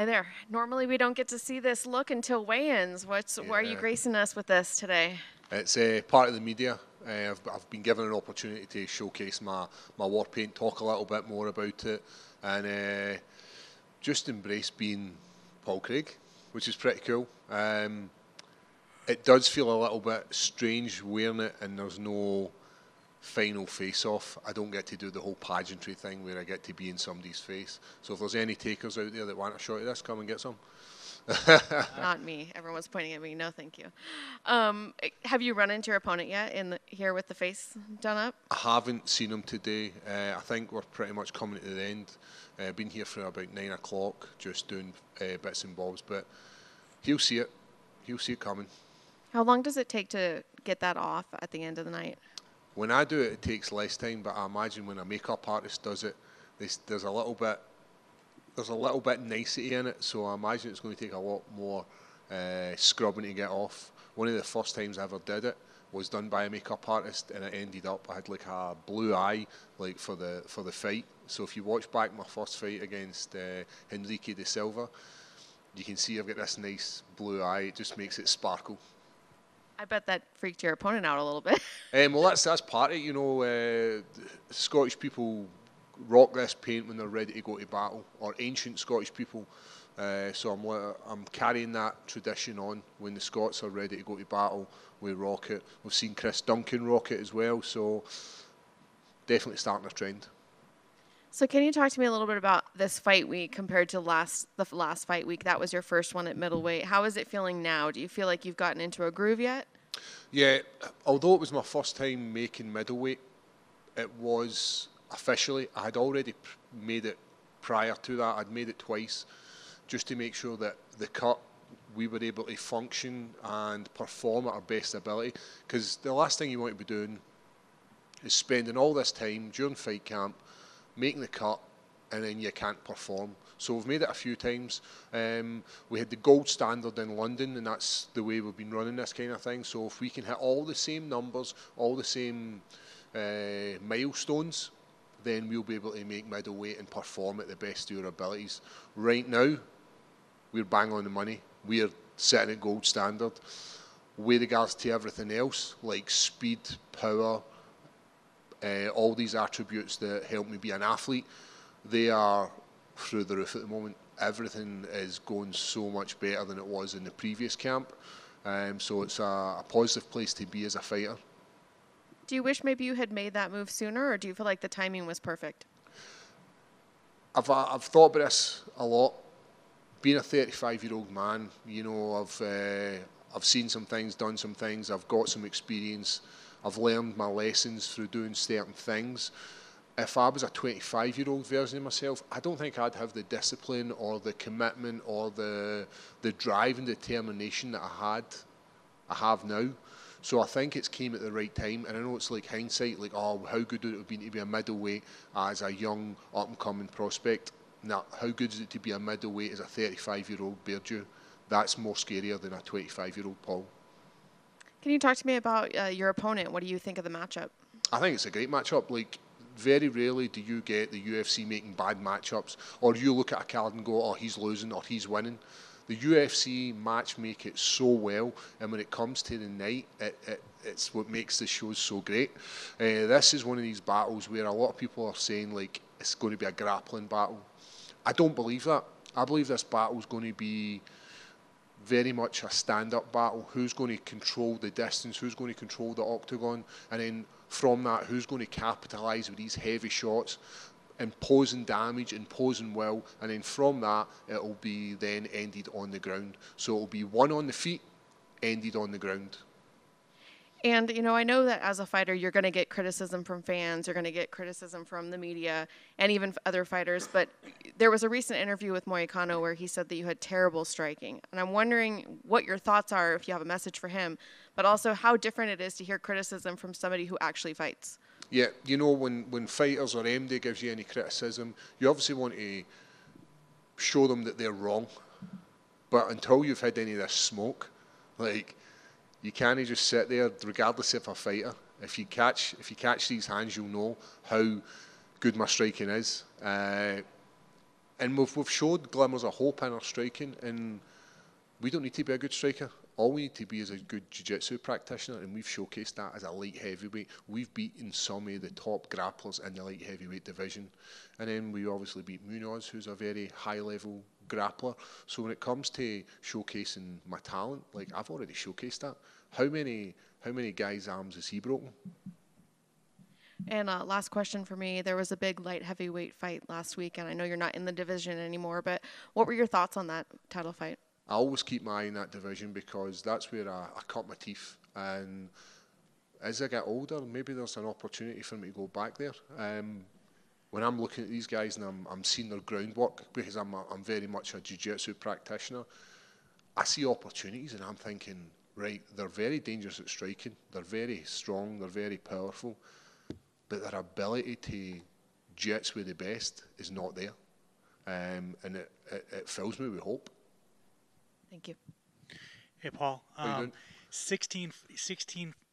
Hi there. Normally we don't get to see this look until weigh-ins. Why are you Yeah, gracing us with this today? it's part of the media. I've been given an opportunity to showcase my war paint, talk a little bit more about it, and just embrace being Paul Craig, which is pretty cool. It does feel a little bit strange wearing it, and there's no final face-off. I don't get to do the whole pageantry thing where I get to be in somebody's face. So if there's any takers out there that want a shot of this, come and get some. Not me. Everyone's pointing at me. No, thank you. Have you run into your opponent yet here with the face done up? I haven't seen him today. I think we're pretty much coming to the end. Been here for about 9 o'clock, just doing bits and bobs, but he'll see it. He'll see it coming. How long does it take to get that off at the end of the night? When I do it, it takes less time, but I imagine when a makeup artist does it, there's a little bit nicety in it, so I imagine it's going to take a lot more scrubbing to get off. One of the first times I ever did it was done by a makeup artist, and it ended up I had like a blue eye like for the fight. So if you watch back my first fight against Henrique de Silva, you can see I've got this nice blue eye. It just makes it sparkle. I bet that freaked your opponent out a little bit. Well, that's part of it. You know, Scottish people rock this paint when they're ready to go to battle, or ancient Scottish people. So I'm carrying that tradition on. When the Scots are ready to go to battle, we rock it. We've seen Chris Duncan rock it as well, so definitely starting a trend. So can you talk to me a little bit about this fight week compared to the last fight week? That was your first one at middleweight. How is it feeling now? Do you feel like you've gotten into a groove yet? Yeah, although it was my first time making middleweight, it was officially. I had already made it prior to that. I'd made it twice, just to make sure that the cut we were able to function and perform at our best ability. Because the last thing you want to be doing is spending all this time during fight camp making the cut, and then you can't perform. So we've made it a few times. We had the gold standard in London, and that's the way we've been running this kind of thing. So if we can hit all the same numbers, all the same milestones, then we'll be able to make middleweight and perform at the best of our abilities. Right now, we're bang on the money. We are sitting at gold standard. With regards to everything else, like speed, power, all these attributes that help me be an athlete, they are through the roof at the moment. Everything is going so much better than it was in the previous camp. So it's a positive place to be as a fighter. Do you wish maybe you had made that move sooner, or do you feel like the timing was perfect? I've thought about this a lot. Being a 35-year-old man, you know, I've seen some things, done some things, I've got some experience, I've learned my lessons through doing certain things. If I was a 25-year-old version of myself, I don't think I'd have the discipline or the commitment or the drive and determination that I have now. So I think it's came at the right time, and I know it's like hindsight, like, oh, how good would it have been to be a middleweight as a young up-and-coming prospect? Now, how good is it to be a middleweight as a 35-year-old Beardew? That's more scarier than a 25-year-old Paul. Can you talk to me about your opponent? What do you think of the matchup? I think it's a great matchup. Like, very rarely do you get the UFC making bad matchups, or you look at a card and go, oh, he's losing or he's winning. The UFC match make it so well, and when it comes to the night, it's what makes the shows so great. This is one of these battles where a lot of people are saying like it's going to be a grappling battle. I don't believe that. I believe this battle is going to be very much a stand-up battle. Who's going to control the distance? Who's going to control the octagon? And then from that, who's going to capitalise with these heavy shots, imposing damage, imposing will, and then from that, it'll be then ended on the ground. So it'll be one on the feet, ended on the ground. And, you know, I know that as a fighter, you're going to get criticism from fans, you're going to get criticism from the media, and even other fighters. But there was a recent interview with Moicano where he said that you had terrible striking. And I'm wondering what your thoughts are, if you have a message for him, but also how different it is to hear criticism from somebody who actually fights. Yeah, you know, when fighters or MD gives you any criticism, you obviously want to show them that they're wrong. But until you've had any of this smoke, like, you can't just sit there, regardless of a fighter. If you catch these hands, you'll know how good my striking is. And we've showed glimmers of hope in our striking, and we don't need to be a good striker. All we need to be is a good jiu-jitsu practitioner, and we've showcased that as a light heavyweight. We've beaten some of the top grapplers in the light heavyweight division, and then we obviously beat Munoz, who's a very high-level grappler. So when it comes to showcasing my talent, like, I've already showcased that. How many guys' arms has he broken? And last question for me. There was a big light heavyweight fight last week, and I know you're not in the division anymore, but what were your thoughts on that title fight? I always keep my eye in that division because that's where I cut my teeth. And as I get older, maybe there's an opportunity for me to go back there. When I'm looking at these guys and I'm seeing their groundwork, because I'm very much a jiu-jitsu practitioner, I see opportunities and I'm thinking, right, they're very dangerous at striking, they're very strong, they're very powerful, but their ability to jits with the best is not there. And it fills me with hope. Thank you. Hey, Paul. How you doing? 16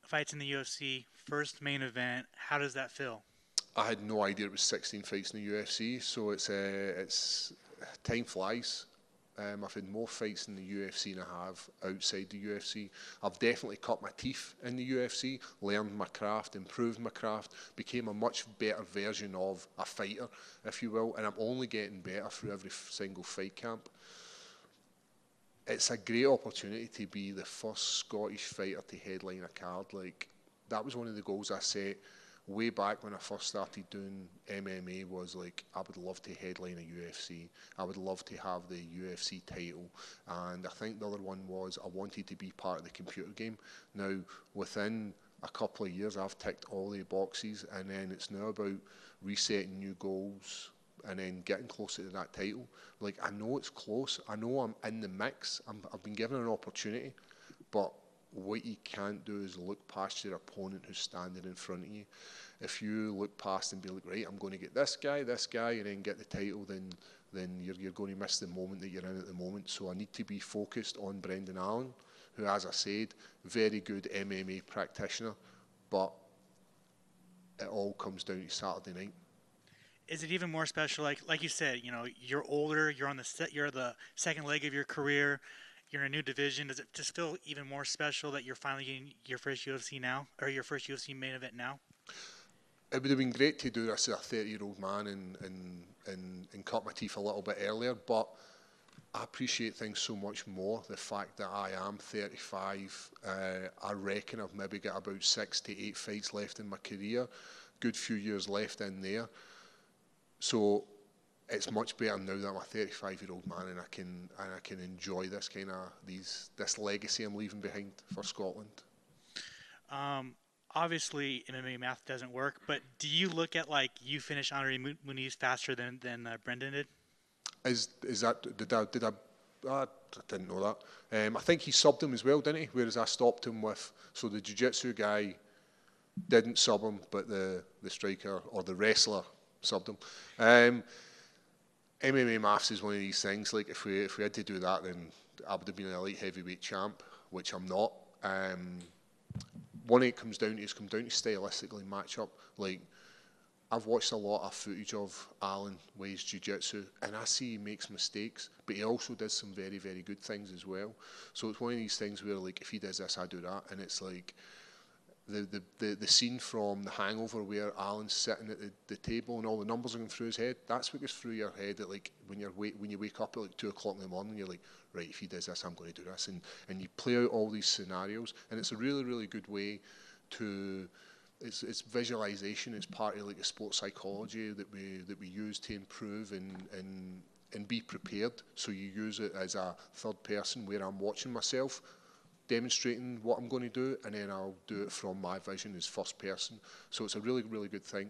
fights in the UFC, first main event. How does that feel? I had no idea it was 16 fights in the UFC, so it's time flies. I've had more fights in the UFC than I have outside the UFC. I've definitely cut my teeth in the UFC, learned my craft, improved my craft, became a much better version of a fighter, if you will, and I'm only getting better through every single fight camp. It's a great opportunity to be the first Scottish fighter to headline a card. Like, that was one of the goals I set way back when I first started doing MMA, was like, I would love to headline a UFC. I would love to have the UFC title. And I think the other one was I wanted to be part of the computer game. Now, within a couple of years, I've ticked all the boxes, and then it's now about resetting new goals and then getting closer to that title. Like, I know it's close. I know I'm in the mix. I've been given an opportunity, but what you can't do is look past your opponent who's standing in front of you. If you look past and be like, right, I'm going to get this guy, and then get the title, then you're going to miss the moment that you're in at the moment. So I need to be focused on Brendan Allen, who, as I said, very good MMA practitioner, but it all comes down to Saturday night. Is it even more special? Like you said, you know, you're older. You're the second leg of your career. You're in a new division. Does it just feel even more special that you're finally getting your first UFC now, or your first UFC main event now? It would have been great to do this as a 30-year-old man and cut my teeth a little bit earlier, but I appreciate things so much more. The fact that I am 35, I reckon I've maybe got about 6 to 8 fights left in my career, good few years left in there. So it's much better now that I'm a 35-year-old man and I can enjoy this this legacy I'm leaving behind for Scotland. Obviously, MMA math doesn't work, but do you look at like you finish Andre Muniz faster than Brendan did? Did I didn't know that. I think he subbed him as well, didn't he? Whereas I stopped him with, so the jiu-jitsu guy didn't sub him, but the striker or the wrestler subbed him. MMA maths is one of these things. Like, if we had to do that, then I would have been an elite heavyweight champ, which I'm not. One it comes down to stylistically match up. Like, I've watched a lot of footage of Alan Way's jiu-jitsu, and I see he makes mistakes, but he also does some very, very good things as well. So it's one of these things where, like, if he does this, I do that, and it's like the scene from The Hangover where Alan's sitting at the table and all the numbers are going through his head. That's what goes through your head at, like, when you wake up at like 2 o'clock in the morning. You're like, right, if he does this, I'm going to do this, and you play out all these scenarios, and it's a really, really good way to. It's visualization. It's part of like the sports psychology that we use to improve and be prepared. So you use it as a third person where I'm watching myself, demonstrating what I'm going to do, and then I'll do it from my vision as first person. So it's a really, really good thing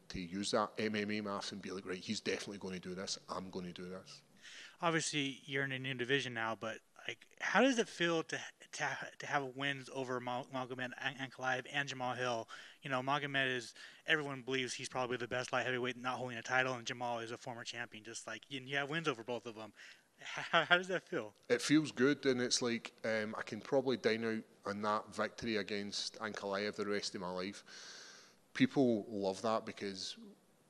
to use that MMA maths and be like, right, he's definitely going to do this. I'm going to do this. Obviously, you're in a new division now, but like, how does it feel to have wins over Magomed Ankalaev and Jamal Hill? You know, Magomed everyone believes he's probably the best light heavyweight not holding a title, and Jamal is a former champion. Just like you have wins over both of them. How does that feel? It feels good, and it's like I can probably dine out on that victory against Ankalaev the rest of my life. People love that because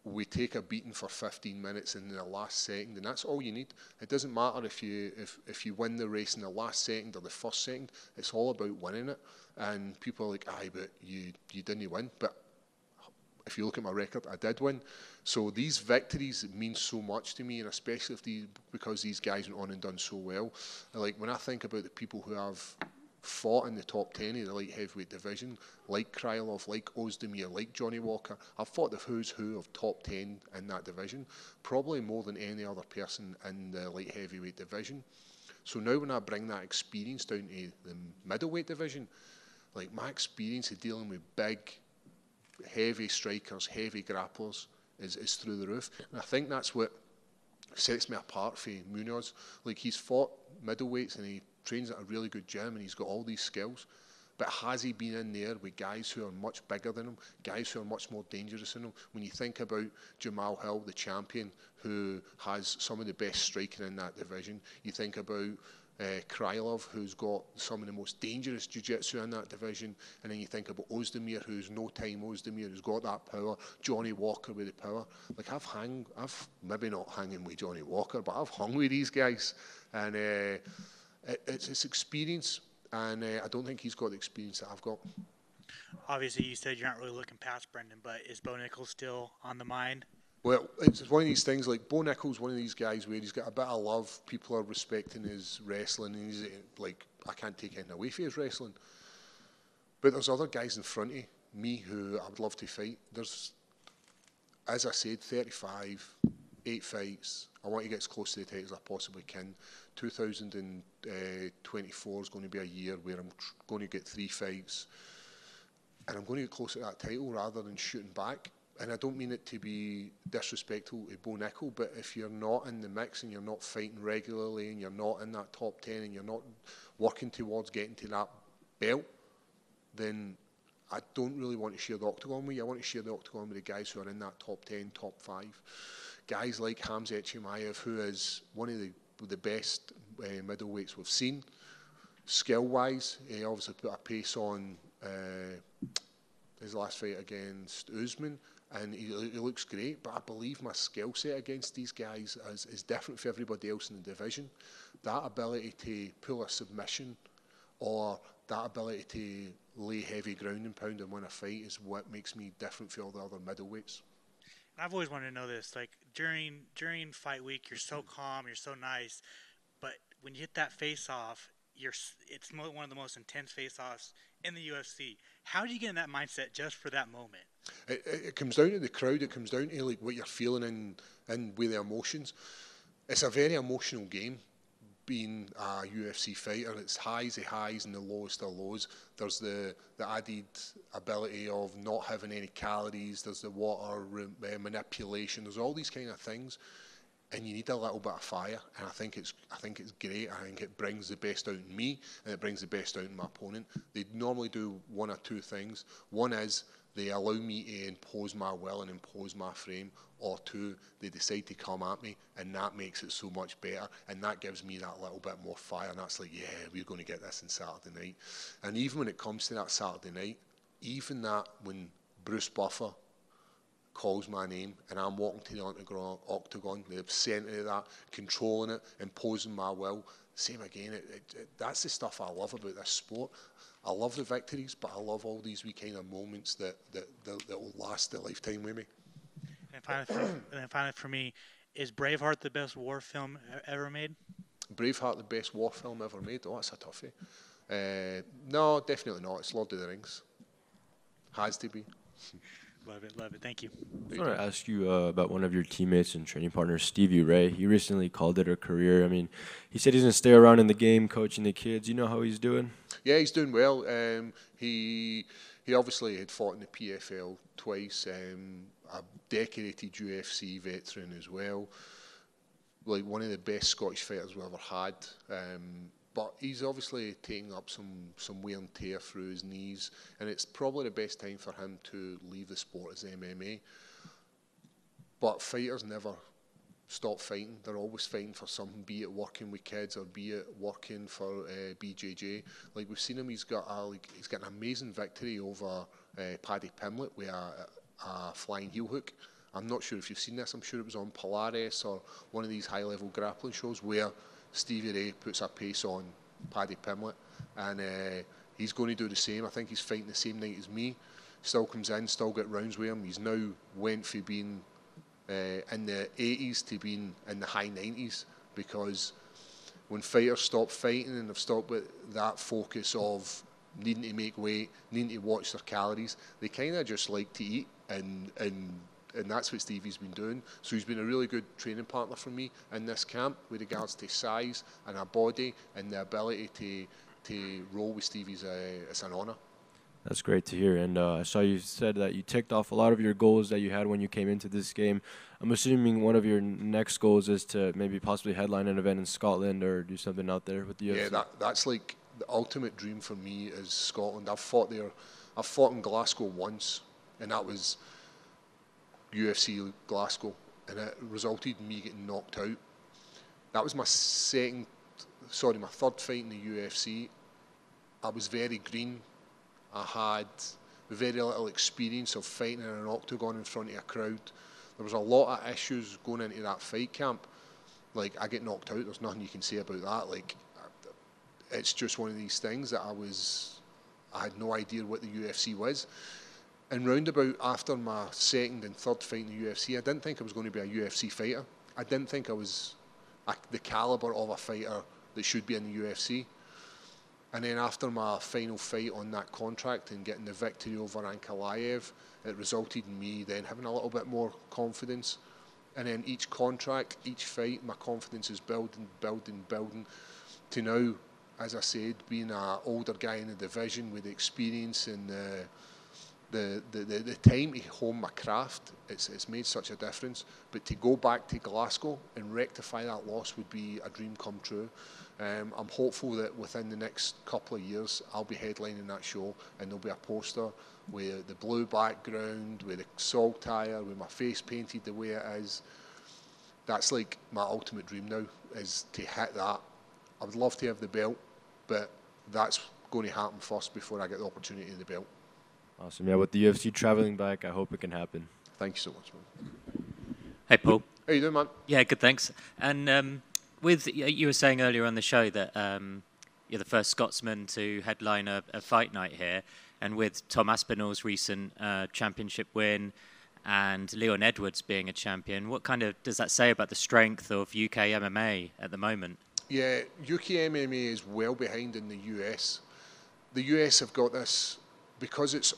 we take a beating for 15 minutes in the last second, and that's all you need. It doesn't matter if you win the race in the last second or the first second. It's all about winning it. And people are like, aye, but you didn't win. But if you look at my record, I did win. So these victories mean so much to me, and especially because these guys went on and done so well. Like when I think about the people who have fought in the top 10 of the light heavyweight division, like Krylov, like Ozdemir, like Johnny Walker. I've fought the who's who of top 10 in that division, probably more than any other person in the light heavyweight division. So now when I bring that experience down to the middleweight division, like my experience of dealing with big, heavy strikers, heavy grapplers is through the roof. And I think that's what sets me apart from Munoz. Like he's fought middleweights and he trains at a really good gym and he's got all these skills, but has he been in there with guys who are much bigger than him, guys who are much more dangerous than him? When you think about Jamal Hill, the champion, who has some of the best striking in that division, you think about Krylov, who's got some of the most dangerous jiu-jitsu in that division, and then you think about Ozdemir, who's no time Ozdemir, who's got that power, Johnny Walker with the power. Like I've maybe not hanging with Johnny Walker, but I've hung with these guys, and it's experience, and I don't think he's got the experience that I've got. Obviously, you said you're not really looking past Brendan, but is Bo Nickal still on the mind? Well, it's one of these things, like Bo Nickal's one of these guys where he's got a bit of love, people are respecting his wrestling, and he's like, I can't take anything away from his wrestling. But there's other guys in front of me who I would love to fight. There's, as I said, 35, 8 fights. I want to get as close to the title as I possibly can. 2024 is going to be a year where I'm going to get 3 fights, and I'm going to get close to that title rather than shooting back. And I don't mean it to be disrespectful to Bo Nickal, but if you're not in the mix and you're not fighting regularly and you're not in that top 10 and you're not working towards getting to that belt, then I don't really want to share the octagon with you. I want to share the octagon with the guys who are in that top 10, top 5. Guys like Khamzat, who is one of the best middleweights we've seen. Skill-wise, he obviously put a pace on his last fight against Usman, and he looks great, but I believe my skill set against these guys is different for everybody else in the division. That ability to pull a submission or that ability to lay heavy ground and pound and win a fight is what makes me different from all the other middleweights. I've always wanted to know this. Like during fight week, you're so calm, you're so nice, but when you hit that face-off, it's one of the most intense face-offs in the UFC. How do you get in that mindset just for that moment? It comes down to the crowd. It comes down to like what you're feeling and with the emotions. It's a very emotional game, being a UFC fighter. It's highs of highs and the lowest of lows. There's the added ability of not having any calories. There's the water manipulation. There's all these kind of things, and you need a little bit of fire. And I think it's great. I think it brings the best out in me, and it brings the best out in my opponent. They normally do one or two things. One is they allow me to impose my will and impose my frame, or 2, they decide to come at me, and that makes it so much better, and that gives me that little bit more fire, and that's like, yeah, we're going to get this on Saturday night. And even when it comes to that Saturday night, even that when Bruce Buffer calls my name and I'm walking to the octagon, the centre of that, controlling it, imposing my will, same again, that's the stuff I love about this sport. I love the victories, but I love all these wee kind of moments that will last a lifetime with me. And finally for me, is Braveheart the best war film ever made? Braveheart the best war film ever made? Oh, that's a toughie. No, definitely not. It's Lord of the Rings. Has to be. Love it. Thank you. I want to ask you about one of your teammates and training partners, Stevie Ray. He recently called it a career. I mean, he said he's going to stay around in the game, coaching the kids. You know how he's doing? Yeah, he's doing well. He obviously had fought in the PFL twice. A decorated UFC veteran as well. Like one of the best Scottish fighters we ever had. But he's obviously taking up some wear and tear through his knees, and it's probably the best time for him to leave the sport as MMA. But fighters never stop fighting. They're always fighting for something, be it working with kids or be it working for BJJ. Like we've seen him, he's got an amazing victory over Paddy Pimblett with a flying heel hook. I'm not sure if you've seen this. I'm sure it was on Polaris or one of these high-level grappling shows where Stevie Ray puts a pace on Paddy Pimblett, and he's going to do the same. I think he's fighting the same night as me. Still comes in, still get rounds with him. He's now went from being in the 80s to being in the high 90s, because when fighters stop fighting and they've stopped with that focus of needing to make weight, needing to watch their calories, they kind of just like to eat, and that's what Stevie's been doing. So he's been a really good training partner for me in this camp with regards to size and our body, and the ability to roll with Stevie's it's an honour. That's great to hear. And I saw you said that you ticked off a lot of your goals that you had when you came into this game. I'm assuming one of your next goals is to maybe possibly headline an event in Scotland or do something out there with the UFC. Yeah, that's like the ultimate dream for me is Scotland. I've fought there. I've fought in Glasgow once, and that was UFC Glasgow, and it resulted in me getting knocked out. That was my third fight in the UFC. I was very green. I had very little experience of fighting in an octagon in front of a crowd. There was a lot of issues going into that fight camp. Like, I get knocked out, there's nothing you can say about that. Like, it's just one of these things that I had no idea what the UFC was. And roundabout after my second and third fight in the UFC, I didn't think I was going to be a UFC fighter. I didn't think I was the caliber of a fighter that should be in the UFC. And then after my final fight on that contract and getting the victory over Ankalaev, it resulted in me then having a little bit more confidence. And then each contract, each fight, my confidence is building to now, as I said, being an older guy in the division with the experience and the time to hone my craft. It's made such a difference. But to go back to Glasgow and rectify that loss would be a dream come true. I'm hopeful that within the next couple of years I'll be headlining that show, and there'll be a poster with the blue background, with the salt tire, with my face painted the way it is. That's like my ultimate dream now, is to hit that. I would love to have the belt, but that's going to happen first before I get the opportunity of the belt. Awesome. Yeah, with the UFC traveling back, I hope it can happen. Thank you so much, man. Hey, Paul. How you doing, man? Yeah, good, thanks. And you were saying earlier on the show that you're the first Scotsman to headline a fight night here, and with Tom Aspinall's recent championship win and Leon Edwards being a champion, what kind of does that say about the strength of UK MMA at the moment? Yeah, UK MMA is well behind in the US. The US have got this, because it's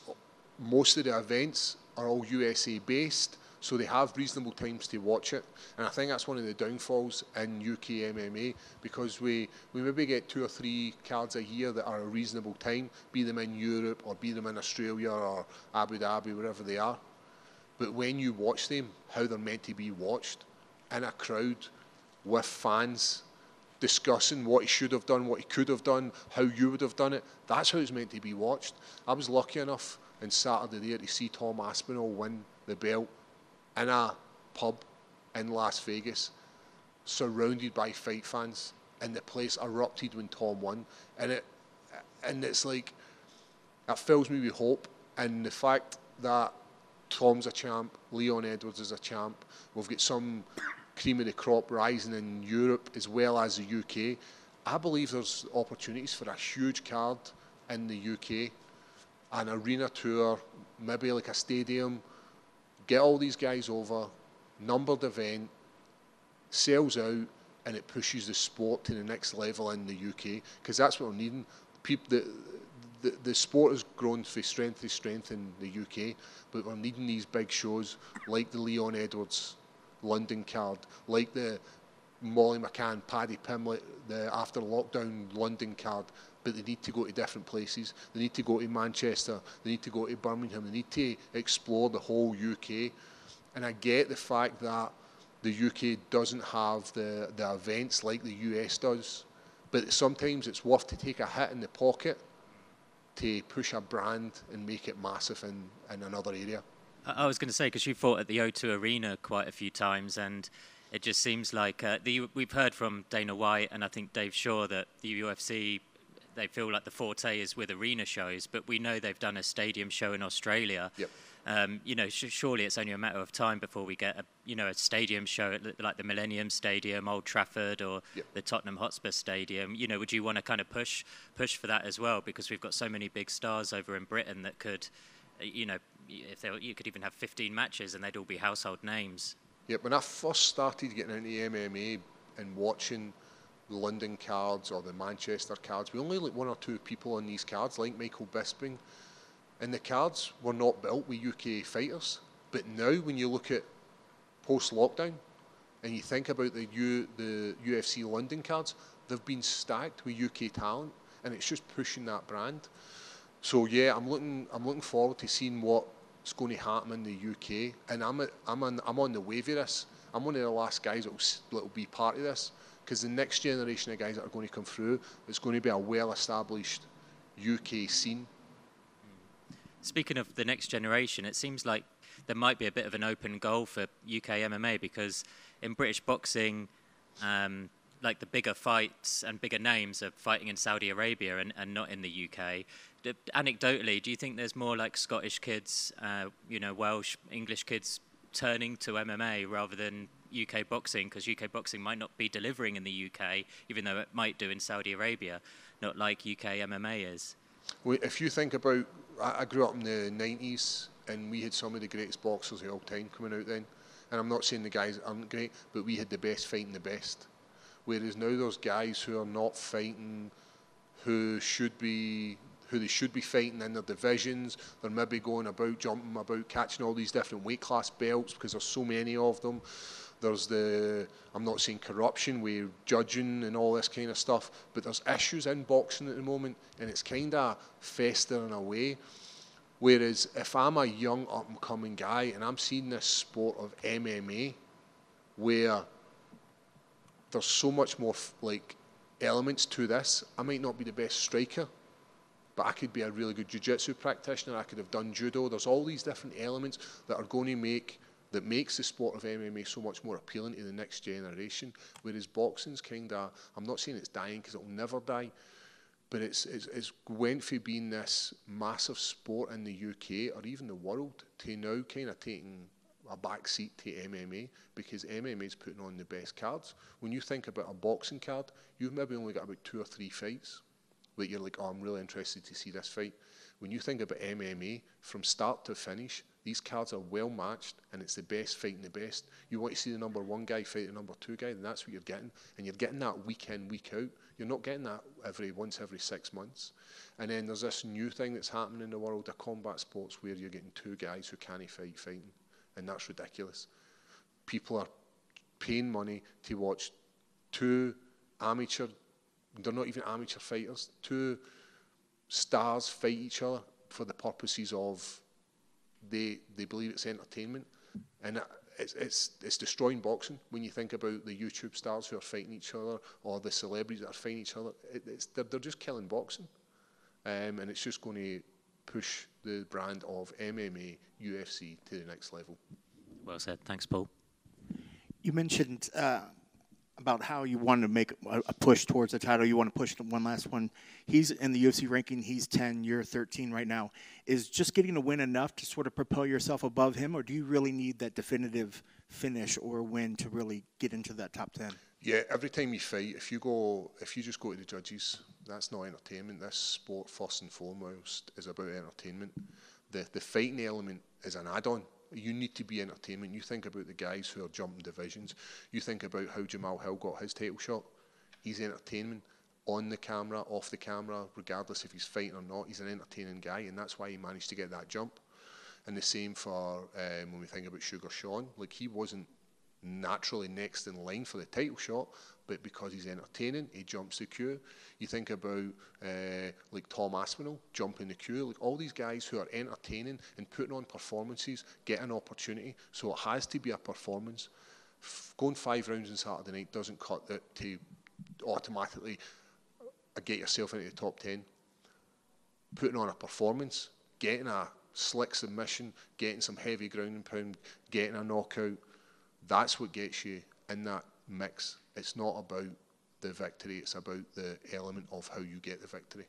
most of the events are all USA based, so they have reasonable times to watch it. And I think that's one of the downfalls in UK MMA, because we maybe get 2 or 3 cards a year that are a reasonable time, be them in Europe or be them in Australia or Abu Dhabi, wherever they are. But when you watch them, how they're meant to be watched, in a crowd with fans discussing what he should have done, what he could have done, how you would have done it, that's how it's meant to be watched. I was lucky enough on Saturday there to see Tom Aspinall win the belt in a pub in Las Vegas, surrounded by fight fans, and the place erupted when Tom won. And it's like, it fills me with hope. And the fact that Tom's a champ, Leon Edwards is a champ, we've got some cream of the crop rising in Europe as well as the UK. I believe there's opportunities for a huge card in the UK, an arena tour, maybe like a stadium, get all these guys over, numbered event, sells out, and it pushes the sport to the next level in the UK, because that's what we're needing. The sport has grown from strength to strength in the UK, but we're needing these big shows like the Leon Edwards London card, like the Molly McCann, Paddy Pimblett, the after lockdown London card. But they need to go to different places. They need to go to Manchester. They need to go to Birmingham. They need to explore the whole UK. And I get the fact that the UK doesn't have the events like the US does, but sometimes it's worth to take a hit in the pocket to push a brand and make it massive in another area. I was going to say, because you fought at the O2 Arena quite a few times, and it just seems like we've heard from Dana White and I think Dave Shaw that the UFC, they feel like the forte is with arena shows, but we know they've done a stadium show in Australia. Yep. Surely it's only a matter of time before we get a stadium show like the Millennium Stadium, Old Trafford, or the Tottenham Hotspur Stadium. Would you want to kind of push for that as well? Because we've got so many big stars over in Britain that could, you could even have 15 matches and they'd all be household names. Yeah, when I first started getting into MMA and watching the London cards or the Manchester cards, we only like one or two people on these cards, like Michael Bisping. And the cards were not built with UK fighters. But now when you look at post-lockdown and you think about the UFC London cards, they've been stacked with UK talent, and it's just pushing that brand. So yeah, I'm looking forward to seeing what's going to happen in the UK. And I'm on the wave of this. I'm one of the last guys that'll be part of this, because the next generation of guys that are going to come through, it's going to be a well-established UK scene. Speaking of the next generation, it seems like there might be a bit of an open goal for UK MMA, because in British boxing, like the bigger fights and bigger names are fighting in Saudi Arabia and not in the UK. Anecdotally, do you think there's more like Scottish kids, Welsh, English kids turning to MMA rather than UK boxing? Because UK boxing might not be delivering in the UK, even though it might do in Saudi Arabia, not like UK MMA is. Well, if you think about, I grew up in the 90s and we had some of the greatest boxers of all time coming out then. And I'm not saying the guys aren't great, but we had the best fighting the best. Whereas now there's guys who are not fighting who they should be fighting in their divisions. They're maybe going about, jumping about, catching all these different weight class belts because there's so many of them. There's I'm not saying corruption with judging and all this kind of stuff, but there's issues in boxing at the moment, and it's kind of festering away. Whereas if I'm a young up-and-coming guy and I'm seeing this sport of MMA where there's so much more elements to this, I might not be the best striker, but I could be a really good jiu-jitsu practitioner. I could have done judo. There's all these different elements that are going to makes the sport of MMA so much more appealing to the next generation. Whereas boxing's kind of, I'm not saying it's dying because it'll never die, but it's went from being this massive sport in the UK or even the world to now kind of taking a back seat to MMA, because MMA is putting on the best cards. When you think about a boxing card, you've maybe only got about 2 or 3 fights that you're like, oh, I'm really interested to see this fight. When you think about MMA, from start to finish, these cards are well matched, and it's the best fighting the best. You want to see the number 1 guy fight the number 2 guy, then that's what you're getting. And you're getting that week in, week out. You're not getting that once every 6 months. And then there's this new thing that's happening in the world of combat sports where you're getting 2 guys who can't fighting. And that's ridiculous. People are paying money to watch 2 amateur, they're not even amateur fighters, 2 stars fight each other for the purposes of they believe it's entertainment, and it's destroying boxing. When you think about the YouTube stars who are fighting each other or the celebrities that are fighting each other, they're just killing boxing, and it's just going to push the brand of MMA, UFC to the next level. Well said. Thanks, Paul. You mentioned about how you wanted to make a push towards the title. You want to push one last one. He's in the UFC ranking. He's 10. You're 13 right now. Is just getting a win enough to sort of propel yourself above him, or do you really need that definitive finish or win to really get into that top 10? Yeah, every time you fight, if you just go to the judges, that's not entertainment. This sport, first and foremost, is about entertainment. The fighting element is an add-on. You need to be entertainment. You think about the guys who are jumping divisions. You think about how Jamal Hill got his title shot. He's entertainment on the camera, off the camera, regardless if he's fighting or not. He's an entertaining guy, and that's why he managed to get that jump. And the same for when we think about Sugar Sean. Like, he wasn't naturally next in line for the title shot, but because he's entertaining, he jumps the queue. You think about like Tom Aspinall jumping the queue. Like, all these guys who are entertaining and putting on performances get an opportunity. So it has to be a performance. Going 5 rounds on Saturday night doesn't cut it to automatically get yourself into the top 10. Putting on a performance, getting a slick submission, getting some heavy ground and pound, getting a knockout, that's what gets you in that mix. It's not about the victory, it's about the element of how you get the victory.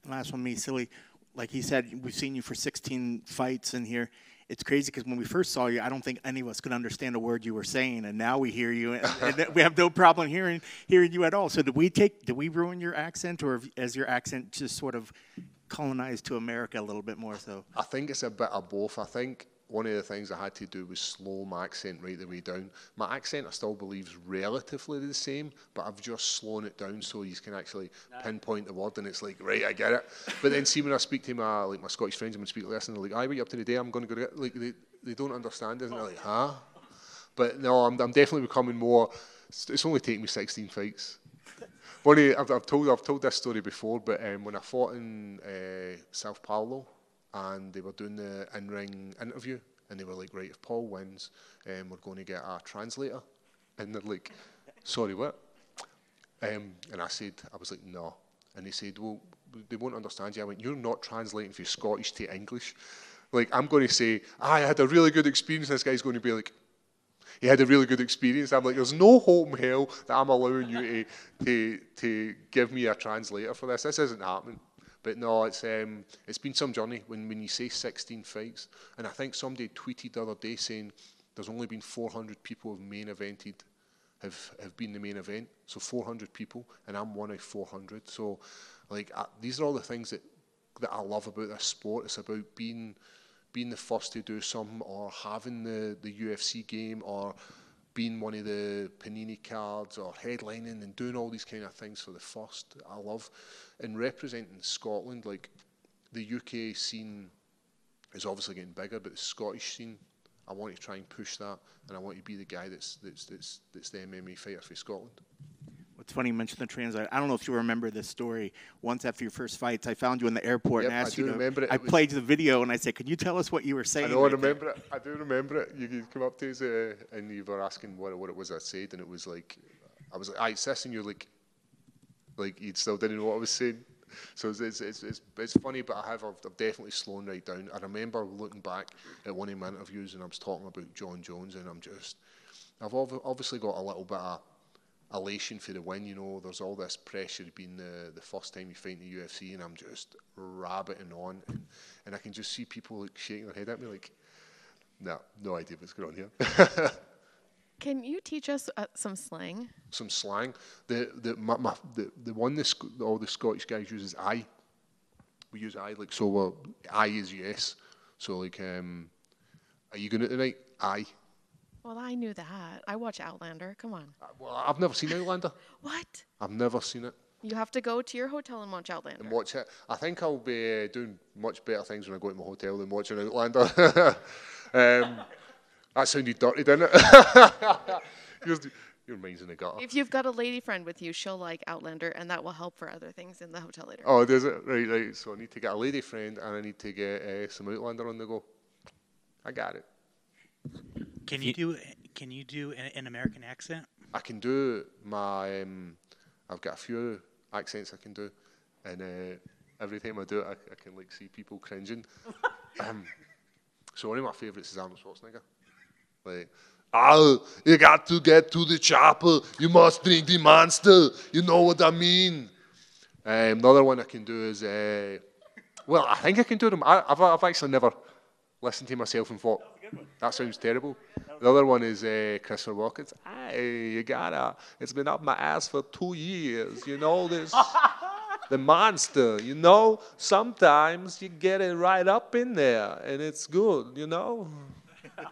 And last one, me, silly. like he said, we've seen you for 16 fights in here. It's crazy because when we first saw you, I don't think any of us could understand a word you were saying, and now we hear you, and we have no problem hearing you at all. So did we ruin your accent, or has your accent just sort of colonized to America a little bit more so? I think it's a bit of both. I think one of the things I had to do was slow my accent right the way down. My accent I still believe is relatively the same, but I've just slowed it down so you can actually pinpoint the word, and it's like, right, I get it. But then see, when I speak to my Scottish friends, when I speak like this, and they're like, aye, what you up to today? I'm going to go to, like, they don't understand, isn't it? Like, huh? But no, I'm definitely becoming more. It's only taken me 16 fights. I've told this story before, but when I fought in Sao Paulo, and they were doing the in-ring interview, and they were like, right, if Paul wins, we're going to get a translator. And they're like, sorry, what? And I was like, no. And they said, well, they won't understand you. I went, you're not translating from Scottish to English. Like, I'm going to say, I had a really good experience. This guy's going to be like, he had a really good experience. I'm like, there's no hope in hell that I'm allowing you to give me a translator for this. This isn't happening. But no, it's been some journey when you say 16 fights. And I think somebody tweeted the other day saying there's only been 400 people who main evented, have been the main event. So 400 people, and I'm one of 400. So like these are all the things that I love about this sport. It's about being the first to do something, or having the UFC game, or being one of the Panini cards, or headlining and doing all these kind of things for the first. I love, and representing Scotland. Like the UK scene is obviously getting bigger, but the Scottish scene, I want to try and push that, and I want to be the guy that's the MMA fighter for Scotland. It's funny you mentioned the translator. I don't know if you remember this story. Once after your first fights, I found you in the airport and asked you to. I played the video and I said, "Can you tell us what you were saying?" I know, I remember it. I do remember it. You come up to us and you were asking what it was I said, and it was like, I was like, "Ah, it's this," and you're like you still didn't know what I was saying. So it's funny, but I've definitely slowed right down. I remember looking back at one of my interviews and I was talking about John Jones, and I've obviously got a little bit of elation for the win, you know. There's all this pressure being the first time you fight in the UFC, and I'm just rabbiting on, and I can just see people like shaking their head at me like, no idea what's going on here. Can you teach us some slang? Some slang. The one all the Scottish guys use is aye. We use aye, like, so aye is yes. So like, are you going out tonight? Aye. Well, I knew that. I watch Outlander. Come on. Well, I've never seen Outlander. What? I've never seen it. You have to go to your hotel and watch Outlander. And watch it. I think I'll be doing much better things when I go to my hotel than watching Outlander. That sounded dirty, didn't it? Your mind's in the gutter. If you've got a lady friend with you, she'll like Outlander, and that will help for other things in the hotel later. Oh, does it? Right. So I need to get a lady friend, and I need to get some Outlander on the go. I got it. Can you do an American accent? I can do my. I've got a few accents I can do, and every time I do it, I can like see people cringing. So one of my favourites is Arnold Schwarzenegger. Like, oh, you got to get to the chopper. You must drink the monster. You know what I mean. Another one I can do is, well, I think I can do them. I've actually never listened to myself and thought, that sounds terrible. The other one is Christopher Walken. Hey, you gotta, it's been up my ass for 2 years. You know this, the monster, you know. Sometimes you get it right up in there, and it's good, you know. When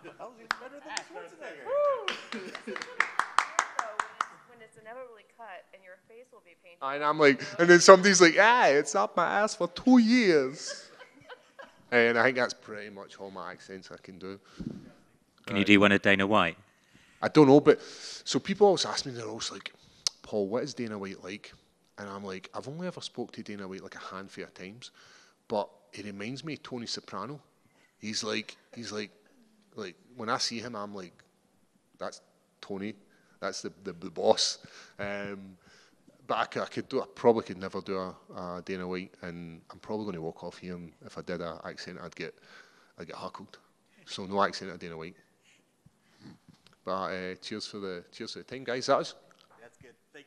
it's inevitably cut and your face will be painted. And I'm like, and then somebody's like, it's up my ass for 2 years. And I think that's pretty much all my accents I can do. Can you do one of Dana White? I don't know, but so people always ask me, they're always like, Paul, what is Dana White like? And I'm like, I've only ever spoke to Dana White like a handful of times, but he reminds me of Tony Soprano. He's like when I see him, I'm like, that's Tony, that's the boss. But I probably could never do a Dana White, and I'm probably going to walk off here, and if I did an accent, I'd get huckled. So no accent of Dana White. But cheers for the time, guys. That is. That's good. Thank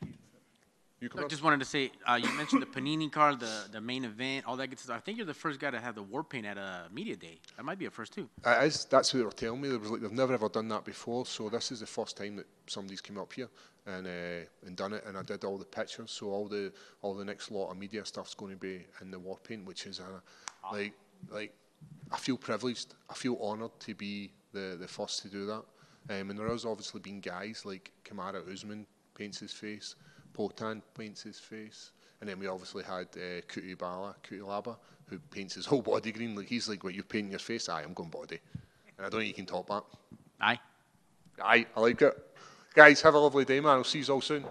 you. I just wanted to say, you mentioned the Panini card, the main event, all that good stuff. I think you're the first guy to have the war paint at a media day. That might be a first too. It is. That's what they were telling me. They was like, they've never ever done that before. So this is the first time that somebody's come up here and done it. And I did all the pictures. So all the next lot of media stuff's going to be in the war paint, which is like I feel privileged. I feel honoured to be the first to do that. And there has obviously been guys like Kamara Usman paints his face. Potan paints his face, and then we obviously had Kutilaba, who paints his whole body green. Like he's like, "What, you're painting your face?" Aye, I'm going body, and I don't think you can top that. Aye, I like it. Guys, have a lovely day, man. I'll see you all soon.